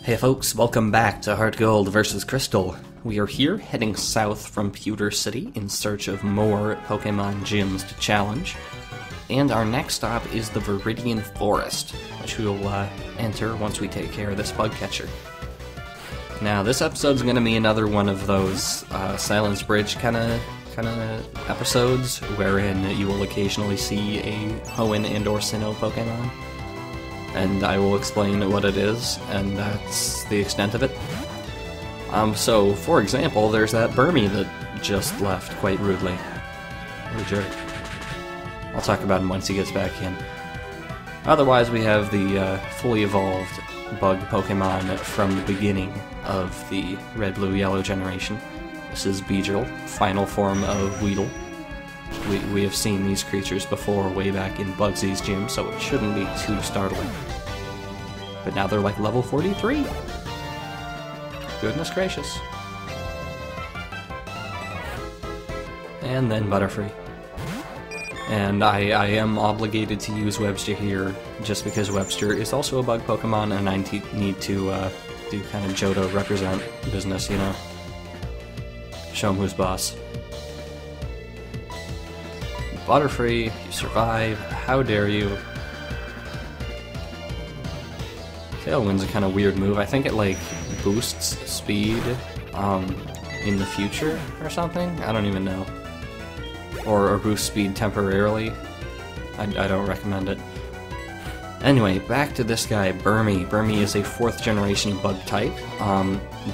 Hey folks, welcome back to HeartGold vs. Crystal. We are here heading south from Pewter City in search of more Pokémon gyms to challenge. And our next stop is the Viridian Forest, which we will enter once we take care of this bug catcher. Now this episode's going to be another one of those Silence Bridge kind of episodes wherein you will occasionally see a Hoenn and or Sinnoh Pokémon. And I will explain what it is, and that's the extent of it. So, for example, there's that Burmy that just left quite rudely. What a jerk. I'll talk about him once he gets back in. Otherwise, we have the fully evolved bug Pokemon from the beginning of the Red, Blue, Yellow generation. This is Beedrill, final form of Weedle. We have seen these creatures before way back in Bugsy's gym, so it shouldn't be too startling. But now they're like level 43! Goodness gracious. And then Butterfree. And I am obligated to use Webster here, just because Webster is also a bug Pokemon, and I need to do kind of Johto represent business, you know? Show him who's boss. Butterfree, you survive. How dare you? Tailwind's a kind of weird move. I think it, like, boosts speed in the future or something? I don't even know. Or boosts speed temporarily. I don't recommend it. Anyway, back to this guy, Burmy. Burmy is a 4th generation bug type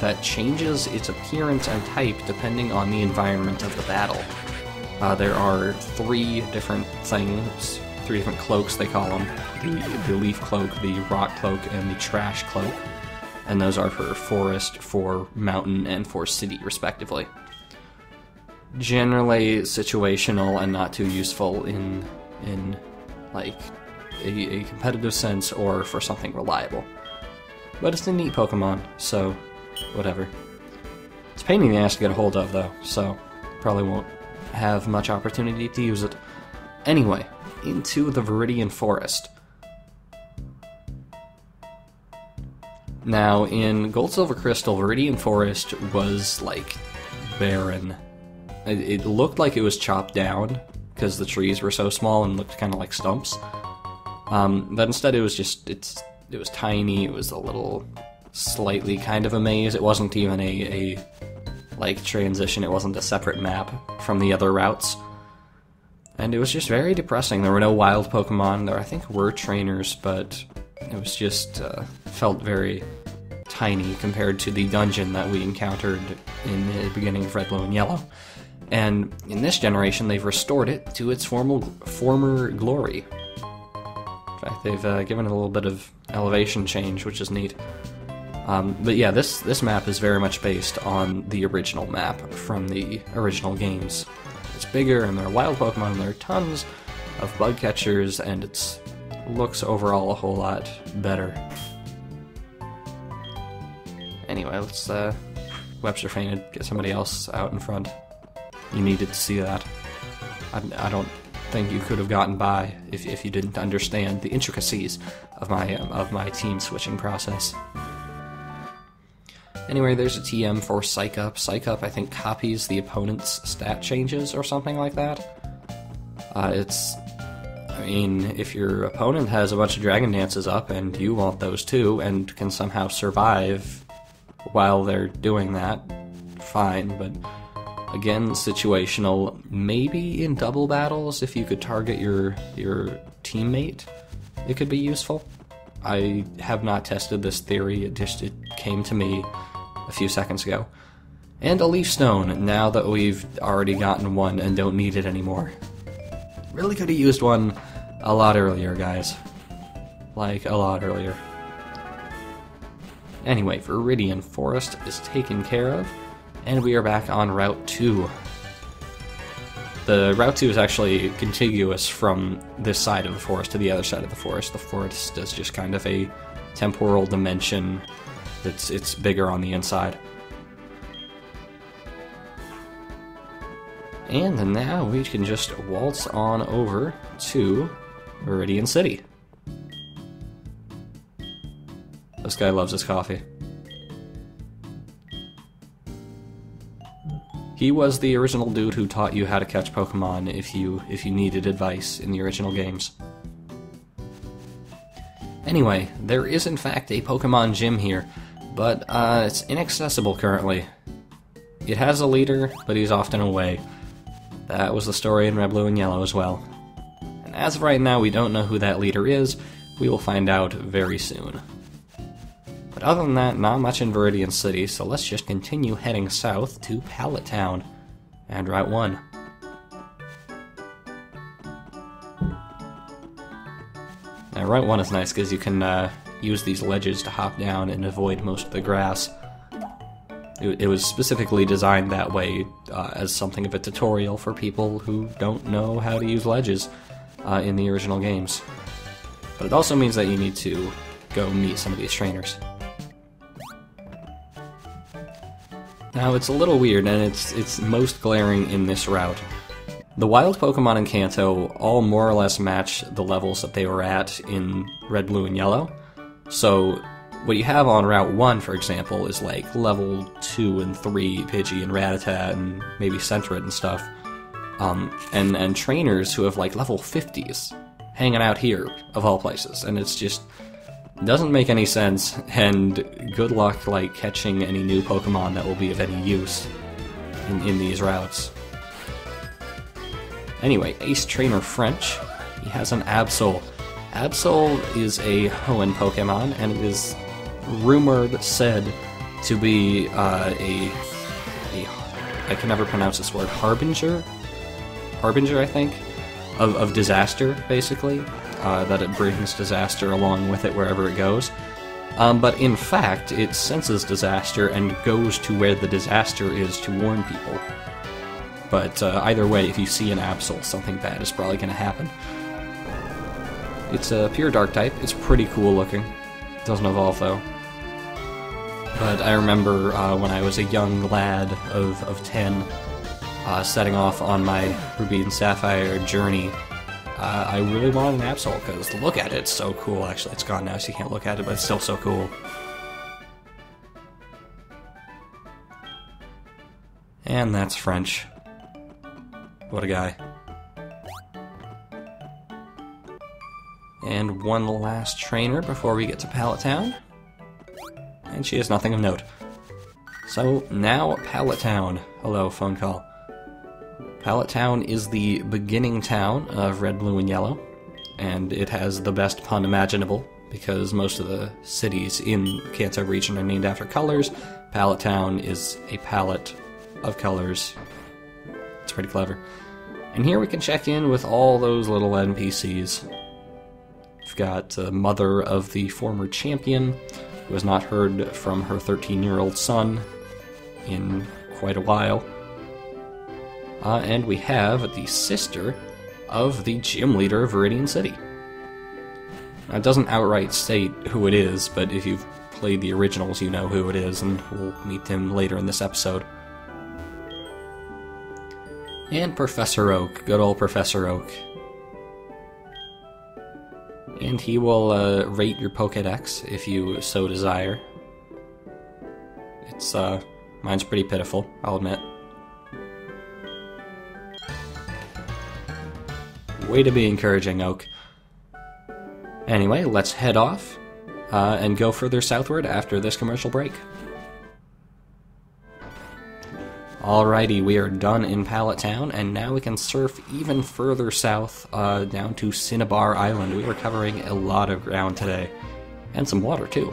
that changes its appearance and type depending on the environment of the battle. There are 3 different things, 3 different cloaks they call them. The leaf cloak, the rock cloak, and the trash cloak. And those are for forest, for mountain, and for city, respectively. Generally situational and not too useful in like, a competitive sense or for something reliable. But it's a neat Pokemon, so whatever. It's a pain in the ass to get a hold of, though, so probably won't have much opportunity to use it. Anyway, into the Viridian Forest. Now, in Gold, Silver, Crystal, Viridian Forest was, like, barren. It looked like it was chopped down, because the trees were so small and looked kind of like stumps. But instead it was just, it was tiny, it was a little, slightly kind of a maze. It wasn't even a like, transition, it wasn't a separate map from the other routes. And it was just very depressing. There were no wild Pokemon. There, I think, were trainers, but it was just, felt very tiny compared to the dungeon that we encountered in the beginning of Red, Blue, and Yellow. And in this generation, they've restored it to its former glory. In fact, they've given it a little bit of elevation change, which is neat. But yeah, this map is very much based on the original map from the original games. It's bigger, and there are wild Pokemon, and there are tons of bug catchers, and it looks overall a whole lot better. Anyway, let's, Webster fainted, get somebody else out in front. You needed to see that. I don't think you could have gotten by if you didn't understand the intricacies of my team switching process. Anyway, there's a TM for Psych Up. Psych Up, I think, copies the opponent's stat changes or something like that. I mean, if your opponent has a bunch of Dragon Dances up and you want those too, and can somehow survive while they're doing that, fine, but again, situational. Maybe in double battles, if you could target your teammate, it could be useful. I have not tested this theory, it came to me a few seconds ago. And a Leaf Stone, now that we've already gotten one and don't need it anymore. Really could have used one a lot earlier, guys. Like, a lot earlier. Anyway, Viridian Forest is taken care of, and we are back on Route 2. The Route 2 is actually contiguous from this side of the forest to the other side of the forest. The forest is just kind of a temporal dimension it's bigger on the inside. And now we can just waltz on over to Viridian City. This guy loves his coffee. He was the original dude who taught you how to catch Pokemon if you needed advice in the original games. Anyway, there is in fact a Pokemon gym here, but it's inaccessible currently. It has a leader, but he's often away. That was the story in Red, Blue, and Yellow as well. And as of right now, we don't know who that leader is. We will find out very soon. But other than that, not much in Viridian City, so let's just continue heading south to Pallet Town and Route 1. Now, Route 1 is nice because you can use these ledges to hop down and avoid most of the grass. It was specifically designed that way as something of a tutorial for people who don't know how to use ledges in the original games. But it also means that you need to go meet some of these trainers. Now, it's a little weird, and it's most glaring in this route. The wild Pokemon in Kanto all more or less match the levels that they were at in Red, Blue, and Yellow. So, what you have on Route 1, for example, is like level 2 and 3 Pidgey and Rattata and maybe Sentret and stuff. And trainers who have like level 50s hanging out here, of all places. And it's just doesn't make any sense, and good luck like catching any new Pokemon that will be of any use in these routes. Anyway, Ace Trainer French, he has an Absol. Absol is a Hoenn Pokemon, and it is said to be I can never pronounce this word, Harbinger, I think, of disaster, basically. That it brings disaster along with it wherever it goes. But in fact, it senses disaster and goes to where the disaster is to warn people. But either way, if you see an Absol, something bad is probably going to happen. It's a pure Dark type. It's pretty cool looking. It doesn't evolve though. But I remember when I was a young lad of 10, setting off on my Ruby and Sapphire journey, I really wanted an Absol, because look at it, it's so cool. Actually, it's gone now, so you can't look at it, but it's still so cool. And that's French. What a guy. And one last trainer before we get to Pallet Town. And she has nothing of note. So, now Pallet Town. Hello, phone call. Pallet Town is the beginning town of Red, Blue, and Yellow, and it has the best pun imaginable, because most of the cities in Kanto region are named after colors. Pallet Town is a palette of colors. It's pretty clever. And here we can check in with all those little NPCs. We've got the mother of the former champion, who has not heard from her 13-year-old son in quite a while. And we have the sister of the gym leader of Viridian City. Now, it doesn't outright state who it is, but if you've played the originals, you know who it is, and we'll meet him later in this episode. And Professor Oak, good old Professor Oak. And he will rate your Pokédex if you so desire. It's, mine's pretty pitiful, I'll admit. Way to be encouraging, Oak. Anyway, let's head off and go further southward after this commercial break. Alrighty, we are done in Pallet Town, and now we can surf even further south down to Cinnabar Island. We were covering a lot of ground today, and some water too.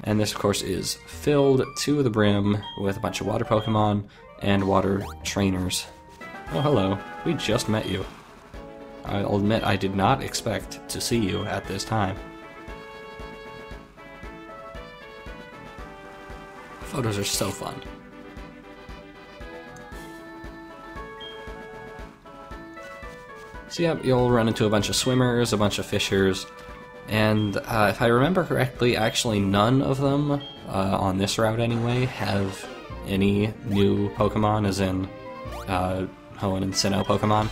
And this, of course, is filled to the brim with a bunch of water Pokemon and water trainers. Oh, hello. We just met you. I'll admit I did not expect to see you at this time. Photos are so fun. So yeah, you'll run into a bunch of swimmers, a bunch of fishers, and if I remember correctly, actually none of them, on this route anyway, have any new Pokemon, as in Hoenn and Sinnoh Pokemon.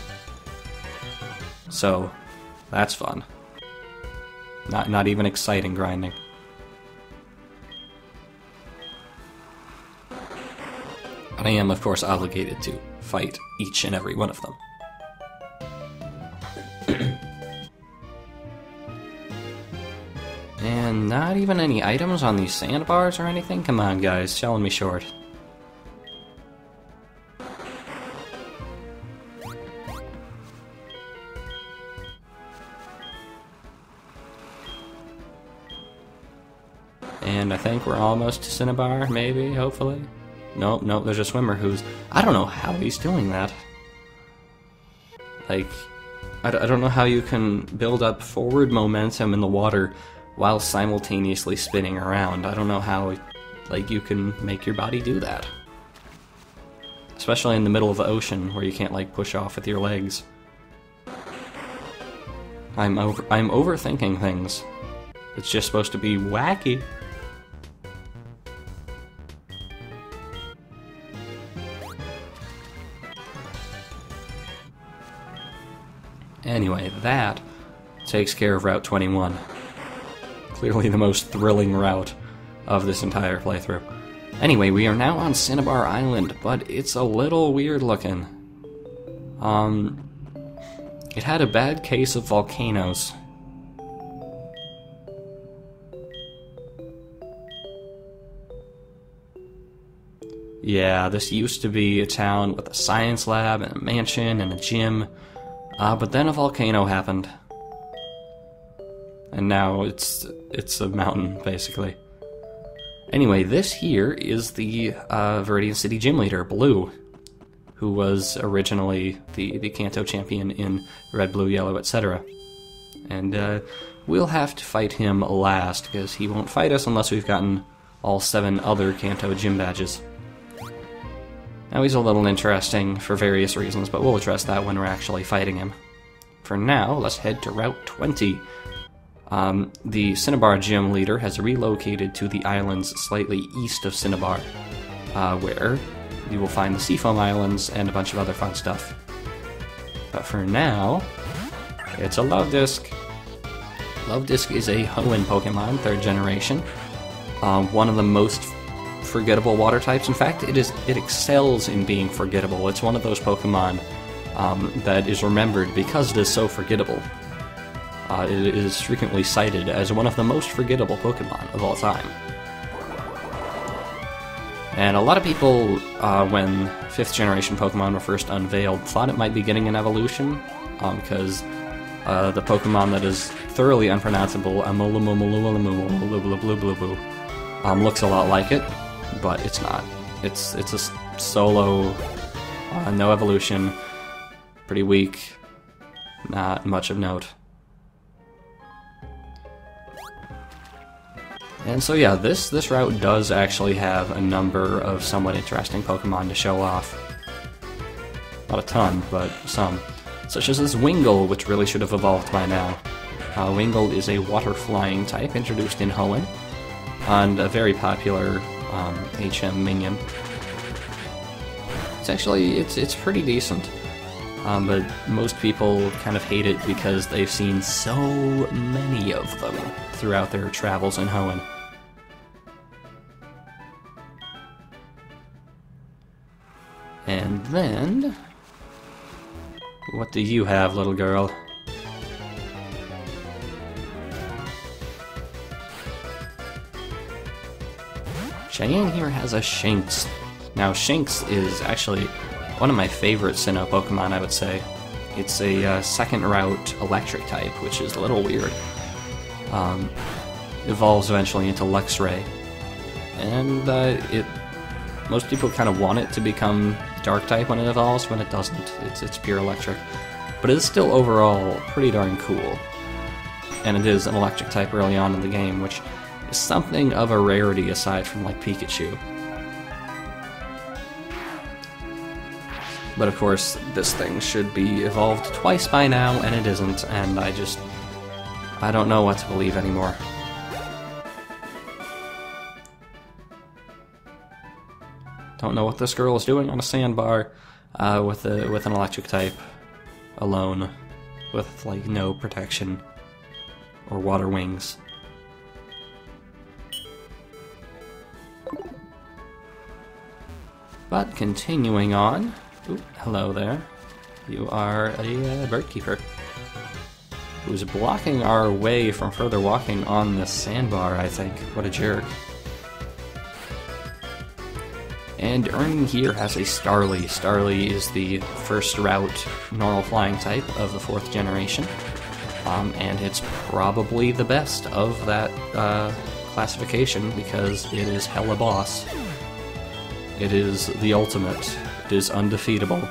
So, that's fun. Not even exciting grinding. But I am, of course, obligated to fight each and every one of them. And not even any items on these sandbars or anything? Come on, guys, selling me short. And I think we're almost to Cinnabar, maybe, hopefully. Nope, nope, there's a swimmer who's... I don't know how he's doing that. Like, I don't know how you can build up forward momentum in the water while simultaneously spinning around. I don't know how, like, you can make your body do that. Especially in the middle of the ocean, where you can't, like, push off with your legs. I'm overthinking things. It's just supposed to be wacky. Anyway, that takes care of Route 21. Clearly the most thrilling route of this entire playthrough. Anyway, we are now on Cinnabar Island, but it's a little weird looking. It had a bad case of volcanoes. Yeah, this used to be a town with a science lab and a mansion and a gym. But then a volcano happened. And now it's a mountain, basically. Anyway, this here is the Viridian City gym leader, Blue, who was originally the Kanto champion in Red, Blue, Yellow, etc. And we'll have to fight him last, because he won't fight us unless we've gotten all 7 other Kanto gym badges. Now he's a little interesting for various reasons, but we'll address that when we're actually fighting him. For now, let's head to Route 20. The Cinnabar gym leader has relocated to the islands slightly east of Cinnabar, where you will find the Seafoam Islands and a bunch of other fun stuff. But for now, it's a Love Disc. Love Disc is a Hoenn Pokemon, 3rd generation. One of the most forgettable water types. In fact, it excels in being forgettable. It's one of those Pokemon that is remembered because it is so forgettable. It is frequently cited as one of the most forgettable Pokemon of all time. And a lot of people, when 5th generation Pokemon were first unveiled, thought it might be getting an evolution, because the Pokemon that is thoroughly unpronounceable, looks a lot like it. But it's not. It's a solo, no evolution, pretty weak, not much of note. And so yeah, this route does actually have a number of somewhat interesting Pokemon to show off. Not a ton, but some. Such as this Wingull, which really should have evolved by now. Wingull is a water-flying type introduced in Hoenn, and a very popular HM minion. It's pretty decent, but most people kind of hate it because they've seen so many of them throughout their travels in Hoenn. And then, what do you have, little girl? Cheyenne here has a Shinx. Now, Shinx is actually one of my favorite Sinnoh Pokemon, I would say. It's a second route electric type, which is a little weird. Evolves eventually into Luxray. And most people kind of want it to become dark type when it evolves. When it doesn't, it's pure electric. But it is still overall pretty darn cool. And it is an electric type early on in the game, which is something of a rarity aside from like Pikachu. But of course, this thing should be evolved twice by now, and it isn't, and I don't know what to believe anymore. Don't know what this girl is doing on a sandbar with an electric type alone, with like no protection or water wings. But continuing on... Ooh, hello there. You are a bird keeper who's blocking our way from further walking on this sandbar, I think. What a jerk. And Ernie here has a Starly. Starly is the first route normal flying type of the 4th generation. And it's probably the best of that classification because it is hella boss. It is the ultimate. It is undefeatable.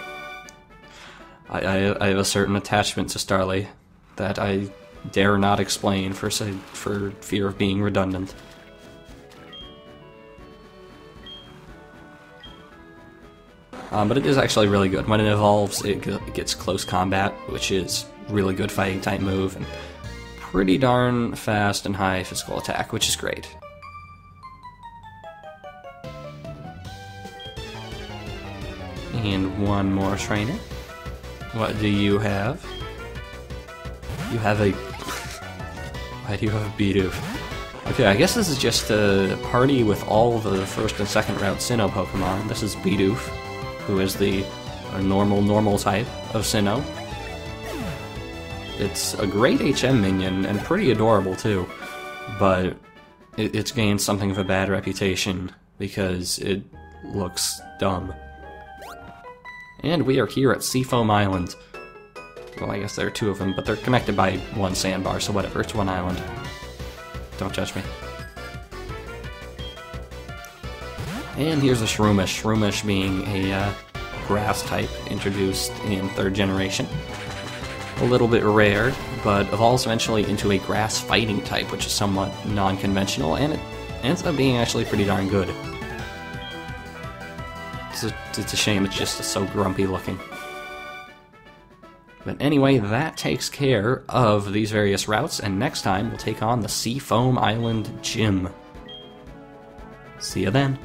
I have a certain attachment to Starly that I dare not explain for fear of being redundant. But it is actually really good. When it evolves, it gets close combat, which is really good fighting type move, and pretty darn fast and high physical attack, which is great. And one more trainer. What do you have? You have a... Why do you have a Bidoof? Okay, I guess this is just a party with all the 1st and 2nd route Sinnoh Pokemon. This is Bidoof, who is the normal type of Sinnoh. It's a great HM minion, and pretty adorable too, but it's gained something of a bad reputation because it looks dumb. And we are here at Seafoam Island. Well, I guess there are 2 of them, but they're connected by one sandbar, so whatever, it's one island. Don't judge me. And here's a Shroomish. Shroomish being a grass type introduced in 3rd generation. A little bit rare, but evolves eventually into a grass fighting type, which is somewhat non-conventional, and it ends up being actually pretty darn good. It's a shame it's just so grumpy looking. But anyway, that takes care of these various routes, and next time we'll take on the Seafoam Island Gym. See you then.